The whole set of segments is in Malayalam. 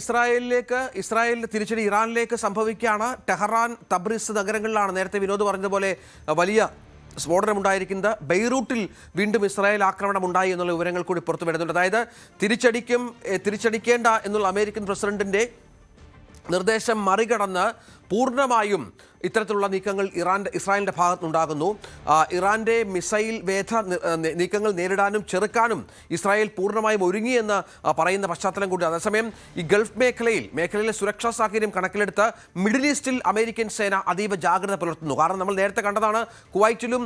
ഇസ്രായേലിന്റെ തിരിച്ചടി ഇറാനിലേക്ക് സംഭവിക്കുകയാണ്. ടെഹ്റാൻ, തബ്രിസ് നഗരങ്ങളിലാണ് നേരത്തെ വിനോദ് പറഞ്ഞതുപോലെ വലിയ സ്ഫോടനമുണ്ടായിരിക്കുന്നത്. ബെയ്റൂട്ടിൽ വീണ്ടും ഇസ്രായേൽ ആക്രമണം ഉണ്ടായി എന്നുള്ള വിവരങ്ങൾ കൂടി പുറത്തു വരുന്നുണ്ട്. അതായത് തിരിച്ചടിക്കേണ്ട എന്നുള്ള അമേരിക്കൻ പ്രസിഡന്റിന്റെ നിർദ്ദേശം മറികടന്ന് പൂർണ്ണമായും ഇത്തരത്തിലുള്ള നീക്കങ്ങൾ ഇസ്രായേലിൻ്റെ ഭാഗത്തുനിന്നുണ്ടാകുന്നു. ഇറാന്റെ മിസൈൽ വേധ നീക്കങ്ങൾ നേരിടാനും ചെറുക്കാനും ഇസ്രായേൽ പൂർണ്ണമായും ഒരുങ്ങിയെന്ന് പറയുന്ന പശ്ചാത്തലം കൂടി. അതേസമയം ഈ ഗൾഫ് മേഖലയിലെ സുരക്ഷാ സാഹചര്യം കണക്കിലെടുത്ത് മിഡിൽ ഈസ്റ്റിൽ അമേരിക്കൻ സേന അതീവ ജാഗ്രത പുലർത്തുന്നു. കാരണം നമ്മൾ നേരത്തെ കണ്ടതാണ്, കുവൈറ്റിലും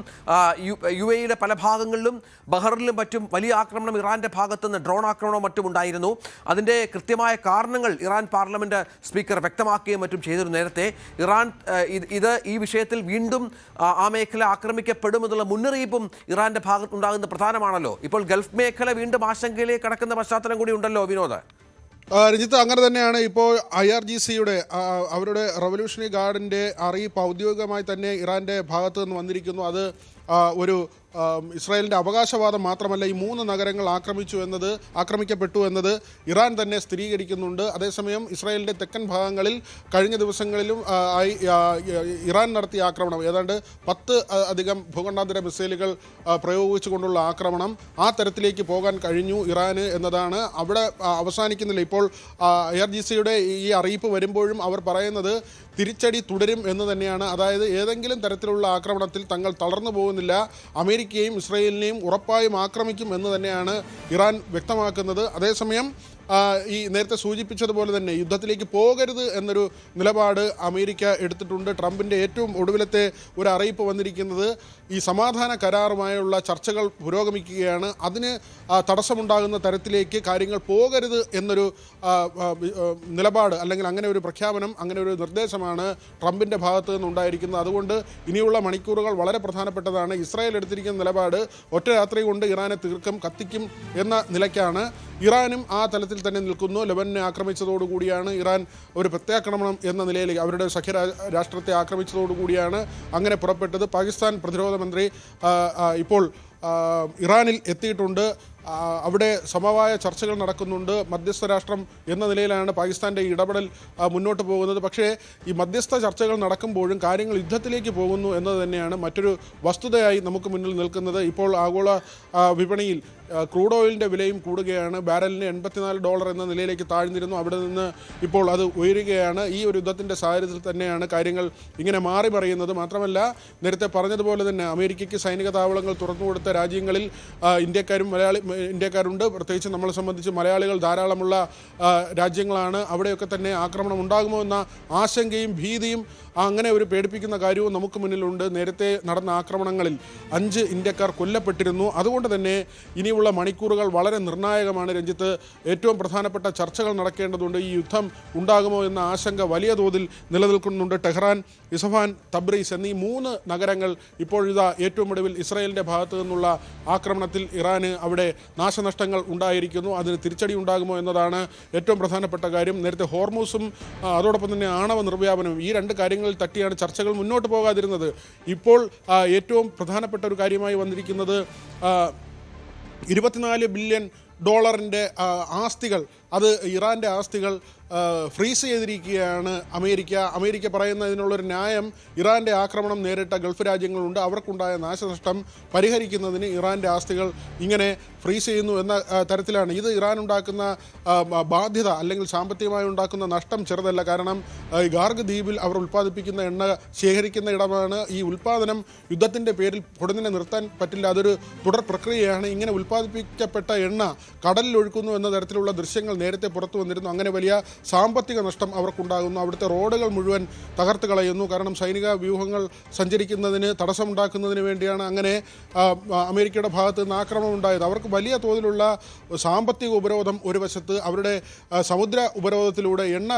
UAE പല ഭാഗങ്ങളിലും ബഹറിലും മറ്റും വലിയ ആക്രമണം ഇറാന്റെ ഭാഗത്തുനിന്ന് ഡ്രോൺ ആക്രമണവും മറ്റും ഉണ്ടായിരുന്നു. അതിൻ്റെ കൃത്യമായ കാരണങ്ങൾ ഇറാൻ പാർലമെന്റ് സ്പീക്കർ വ്യക്തമാക്കുകയും മറ്റും ചെയ്തിരുന്നു നേരത്തെ. ഇറാൻ ഈ വിഷയത്തിൽ വീണ്ടും ആ മേഖല ആക്രമിക്കപ്പെടുമെന്നുള്ള മുന്നറിയിപ്പും ഇറാന്റെ ഭാഗത്തുണ്ടാകുന്ന പ്രധാനമാണല്ലോ. ഇപ്പോൾ ഗൾഫ് മേഖല വീണ്ടും ആശങ്കയിലേക്ക് കടക്കുന്ന പശ്ചാത്തലം കൂടി ഉണ്ടല്ലോ വിനോദ്. രഞ്ജിത്ത്, അങ്ങനെ തന്നെയാണ്. ഇപ്പോൾ IRGCയുടെ അവരുടെ റവല്യൂഷണറി ഗാർഡിൻ്റെ അറിയിപ്പ് ഔദ്യോഗികമായി തന്നെ ഇറാൻ്റെ ഭാഗത്തു നിന്ന് വന്നിരിക്കുന്നു. അത് ഒരു ഇസ്രായേലിൻ്റെ അവകാശവാദം മാത്രമല്ല, ഈ 3 നഗരങ്ങൾ ആക്രമിക്കപ്പെട്ടു എന്നത് ഇറാൻ തന്നെ സ്ഥിരീകരിക്കുന്നുണ്ട്. അതേസമയം ഇസ്രായേലിൻ്റെ തെക്കൻ ഭാഗങ്ങളിൽ കഴിഞ്ഞ ദിവസങ്ങളിലും ഇറാൻ നടത്തിയ ആക്രമണം, ഏതാണ്ട് 10 അധികം ഭൂഖണ്ഡാന്തര മിസൈലുകൾ പ്രയോഗിച്ചുകൊണ്ടുള്ള ആക്രമണം, ആ തരത്തിലേക്ക് പോകാൻ കഴിഞ്ഞു ഇറാന് എന്നതാണ്. അവിടെ അവസാനിക്കുന്നില്ല. ഇപ്പോൾ IRGCയുടെ ഈ അറിയിപ്പ് വരുമ്പോഴും അവർ പറയുന്നത് തിരിച്ചടി തുടരും എന്ന് തന്നെയാണ്. അതായത് ഏതെങ്കിലും തരത്തിലുള്ള ആക്രമണത്തിൽ തങ്ങൾ തളർന്നു പോകുന്നില്ല, അമേരിക്കയെയും ഇസ്രായേലിനെയും ഉറപ്പായും ആക്രമിക്കും എന്ന് തന്നെയാണ് ഇറാൻ വ്യക്തമാക്കുന്നത്. അതേസമയം ഈ നേരത്തെ സൂചിപ്പിച്ചതുപോലെ തന്നെ യുദ്ധത്തിലേക്ക് പോകരുത് എന്നൊരു നിലപാട് അമേരിക്ക എടുത്തിട്ടുണ്ട്. ട്രംപിൻ്റെ ഏറ്റവും ഒടുവിലത്തെ ഒരു അറിയിപ്പ് വന്നിരിക്കുന്നത് ഈ സമാധാന കരാറുമായുള്ള ചർച്ചകൾ പുരോഗമിക്കുകയാണ്, അതിന് തടസ്സമുണ്ടാകുന്ന തരത്തിലേക്ക് കാര്യങ്ങൾ പോകരുത് എന്നൊരു നിലപാട്, അല്ലെങ്കിൽ അങ്ങനെ ഒരു പ്രഖ്യാപനം, അങ്ങനെ ഒരു നിർദ്ദേശമാണ് ട്രംപിൻ്റെ ഭാഗത്തു നിന്നുണ്ടായിരിക്കുന്നത്. അതുകൊണ്ട് ഇനിയുള്ള മണിക്കൂറുകൾ വളരെ പ്രധാനപ്പെട്ടതാണ്. ഇസ്രായേൽ എടുത്തിരിക്കുന്ന നിലപാട് ഒറ്റ രാത്രി കൊണ്ട് ഇറാനെ കത്തിക്കും എന്ന നിലയ്ക്കാണ്. ഇറാനും ആ തലത്തിൽ തന്നെ നിൽക്കുന്നു. ലെബനനെ ആക്രമിച്ചതോടുകൂടിയാണ് ഇറാൻ ഒരു പ്രത്യാക്രമണം എന്ന നിലയിൽ അവരുടെ സഖ്യരാഷ്ട്രത്തെ ആക്രമിച്ചതോടുകൂടിയാണ് അങ്ങനെ പുറപ്പെട്ടത്. പാകിസ്ഥാൻ പ്രതിരോധ മന്ത്രി ഇപ്പോൾ ഇറാനിൽ എത്തിയിട്ടുണ്ട്. അവിടെ സമവായ ചർച്ചകൾ നടക്കുന്നുണ്ട്. മധ്യസ്ഥ രാഷ്ട്രം എന്ന നിലയിലാണ് പാകിസ്ഥാൻ്റെ ഇടപെടൽ മുന്നോട്ട് പോകുന്നത്. പക്ഷേ ഈ മധ്യസ്ഥ ചർച്ചകൾ നടക്കുമ്പോഴും കാര്യങ്ങൾ യുദ്ധത്തിലേക്ക് പോകുന്നു എന്നത് തന്നെയാണ് മറ്റൊരു വസ്തുതയായി നമുക്ക് മുന്നിൽ നിൽക്കുന്നത്. ഇപ്പോൾ ആഗോള വിപണിയിൽ ക്രൂഡ് ഓയിലിൻ്റെ വിലയും കൂടുകയാണ്. ബാരലിന് $84 എന്ന നിലയിലേക്ക് താഴ്ന്നിരുന്നു. അവിടെ നിന്ന് ഇപ്പോൾ അത് ഉയരുകയാണ്. ഈ ഒരു യുദ്ധത്തിൻ്റെ സാഹചര്യത്തിൽ തന്നെയാണ് കാര്യങ്ങൾ ഇങ്ങനെ മാറി മറിയുന്നത്. മാത്രമല്ല, നേരത്തെ പറഞ്ഞതുപോലെ തന്നെ അമേരിക്കയ്ക്ക് സൈനിക താവളങ്ങൾ തുറന്നുകൊടുത്ത രാജ്യങ്ങളിൽ ഇന്ത്യക്കാരുണ്ട്. പ്രത്യേകിച്ച് നമ്മളെ സംബന്ധിച്ച് മലയാളികൾ ധാരാളമുള്ള രാജ്യങ്ങളാണ്. അവിടെയൊക്കെ തന്നെ ആക്രമണം ഉണ്ടാകുമോ എന്ന ആശങ്കയും ഭീതിയും അങ്ങനെ ഒരു പേടിപ്പിക്കുന്ന കാര്യവും നമുക്ക് മുന്നിലുണ്ട്. നേരത്തെ നടന്ന ആക്രമണങ്ങളിൽ 5 ഇന്ത്യക്കാർ കൊല്ലപ്പെട്ടിരുന്നു. അതുകൊണ്ട് തന്നെ ഇനിയുള്ള മണിക്കൂറുകൾ വളരെ നിർണായകമാണ് രഞ്ജിത്ത്. ഏറ്റവും പ്രധാനപ്പെട്ട ചർച്ചകൾ നടക്കേണ്ടതുണ്ട്. ഈ യുദ്ധം ഉണ്ടാകുമോ എന്ന ആശങ്ക വലിയ തോതിൽ നിലനിൽക്കുന്നുണ്ട്. ടെഹ്റാൻ, ഇസ്ഫഹാൻ, തബ്രീസ് എന്നീ 3 നഗരങ്ങൾ ഇപ്പോഴിതാ ഏറ്റവും ഒടുവിൽ ഇസ്രായേലിൻ്റെ ഭാഗത്തു നിന്നുള്ള ആക്രമണത്തിൽ ഇറാന് അവിടെ നാശനഷ്ടങ്ങൾ ഉണ്ടായിരിക്കുന്നു. അതിന് തിരിച്ചടി ഉണ്ടാകുമോ എന്നതാണ് ഏറ്റവും പ്രധാനപ്പെട്ട കാര്യം. നേരത്തെ ഹോർമൂസും അതോടൊപ്പം തന്നെ ആണവ നിർവ്യാപനവും, ഈ 2 കാര്യങ്ങളിൽ തട്ടിയാണ് ചർച്ചകൾ മുന്നോട്ട് പോകാതിരുന്നത്. ഇപ്പോൾ ഏറ്റവും പ്രധാനപ്പെട്ട ഒരു കാര്യമായി വന്നിരിക്കുന്നത് $24 ബില്യൺ ആസ്തികൾ, അത് ഇറാൻ്റെ ആസ്തികൾ ഫ്രീസ് ചെയ്തിരിക്കുകയാണ് അമേരിക്ക പറയുന്നതിനുള്ളൊരു ന്യായം, ഇറാൻ്റെ ആക്രമണം നേരിട്ട ഗൾഫ് രാജ്യങ്ങളുണ്ട്, അവർക്കുണ്ടായ നാശനഷ്ടം പരിഹരിക്കുന്നതിന് ഇറാൻ്റെ ആസ്തികൾ ഇങ്ങനെ ഫ്രീസ് ചെയ്യുന്നു എന്ന തരത്തിലാണ്. ഇത് ഇറാൻ ഉണ്ടാക്കുന്ന ബാധ്യത, അല്ലെങ്കിൽ സാമ്പത്തികമായി ഉണ്ടാക്കുന്ന നഷ്ടം ചെറുതല്ല. കാരണം ഗാർഗ് ദ്വീപിൽ അവർ ഉൽപ്പാദിപ്പിക്കുന്ന എണ്ണ ശേഖരിക്കുന്ന ഇടമാണ്. ഈ ഉൽപ്പാദനം യുദ്ധത്തിൻ്റെ പേരിൽ ഉടനെ നിർത്താൻ പറ്റില്ല, അതൊരു തുടർ പ്രക്രിയയാണ്. ഇങ്ങനെ ഉൽപ്പാദിപ്പിക്കപ്പെട്ട എണ്ണ കടലിൽ ഒഴുക്കുന്നു എന്ന തരത്തിലുള്ള ദൃശ്യങ്ങൾ നേരത്തെ പുറത്തു വന്നിരുന്നു. അങ്ങനെ വലിയ സാമ്പത്തിക നഷ്ടം അവർക്കുണ്ടാകുന്നു. അവിടുത്തെ റോഡുകൾ മുഴുവൻ തകർത്ത് കളയുന്നു. കാരണം സൈനിക വ്യൂഹങ്ങൾ സഞ്ചരിക്കുന്നതിന് തടസ്സമുണ്ടാക്കുന്നതിന് വേണ്ടിയാണ് അങ്ങനെ അമേരിക്കയുടെ ഭാഗത്ത് നിന്ന് ആക്രമണം ഉണ്ടായത്. അവർക്ക് വലിയ തോതിലുള്ള സാമ്പത്തിക ഉപരോധം ഒരു വശത്ത്, അവരുടെ സമുദ്ര ഉപരോധത്തിലൂടെ എണ്ണ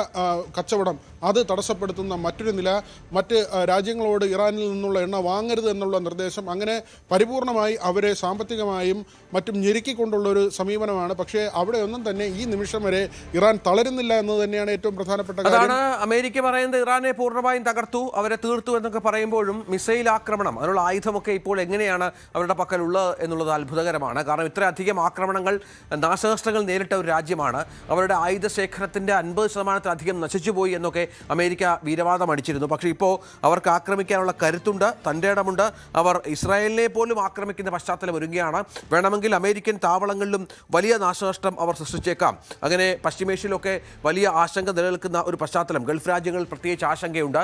കച്ചവടം അത് തടസ്സപ്പെടുത്തുന്ന മറ്റൊരു നില, മറ്റ് രാജ്യങ്ങളോട് ഇറാനിൽ നിന്നുള്ള എണ്ണ വാങ്ങരുത് എന്നുള്ള നിർദ്ദേശം, അങ്ങനെ പരിപൂർണമായി അവരെ സാമ്പത്തികമായും മറ്റും ഞെരുക്കിക്കൊണ്ടുള്ളൊരു സമീപനമാണ്. പക്ഷേ അവിടെയൊന്നും തന്നെ ഈ നിമിഷം വരെ ഇറാൻ തളരുന്നില്ല എന്നത് തന്നെയാണ് ഏറ്റവും പ്രധാനപ്പെട്ട കാര്യം. അതാണ് അമേരിക്ക പറയുന്നത്, ഇറാനെ പൂർണ്ണമായും തകർത്തു, അവരെ തീർത്തു എന്നൊക്കെ പറയുമ്പോഴും മിസൈൽ ആക്രമണം, അതിനുള്ള ആയുധമൊക്കെ ഇപ്പോൾ എങ്ങനെയാണ് അവരുടെ പക്കലുള്ളത് എന്നുള്ളത് അത്ഭുതകരമാണ്. കാരണം ഇത്രയധികം ആക്രമണങ്ങൾ, നാശനഷ്ടങ്ങൾ നേരിട്ട ഒരു രാജ്യമാണ്. അവരുടെ ആയുധ ശേഖരത്തിൻ്റെ 50%-ലധികം നശിച്ചുപോയി എന്നൊക്കെ അമേരിക്ക വീരവാദം അടിച്ചിരുന്നു. പക്ഷേ ഇപ്പോൾ അവർക്ക് ആക്രമിക്കാനുള്ള കരുത്തുണ്ട്, തൻ്റെ ഇടമുണ്ട്. അവർ ഇസ്രായേലിനെ പോലും ആക്രമിക്കുന്ന പശ്ചാത്തലം ഒരുങ്ങുകയാണ്. വേണമെങ്കിൽ അമേരിക്കൻ താവളങ്ങളിലും വലിയ നാശനഷ്ടം അവർ സൃഷ്ടിച്ചേക്കാം. അങ്ങനെ പശ്ചിമേഷ്യയിലൊക്കെ വലിയ ആശങ്ക നിലനിൽക്കുന്ന ഒരു പശ്ചാത്തലം, ഗൾഫ് രാജ്യങ്ങളിൽ പ്രത്യേകിച്ച് ആശങ്കയുണ്ട്.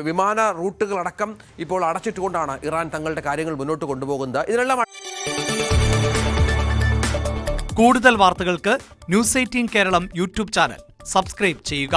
വിമാന റൂട്ടുകളടക്കം ഇപ്പോൾ അടച്ചിട്ടുകൊണ്ടാണ് ഇറാൻ തങ്ങളുടെ കാര്യങ്ങൾ മുന്നോട്ട് കൊണ്ടുപോകുന്നത്. ഇതിനെല്ലാം കൂടുതൽ വാർത്തകൾക്ക് news 18 Keralam YouTube channel subscribe ചെയ്യുക.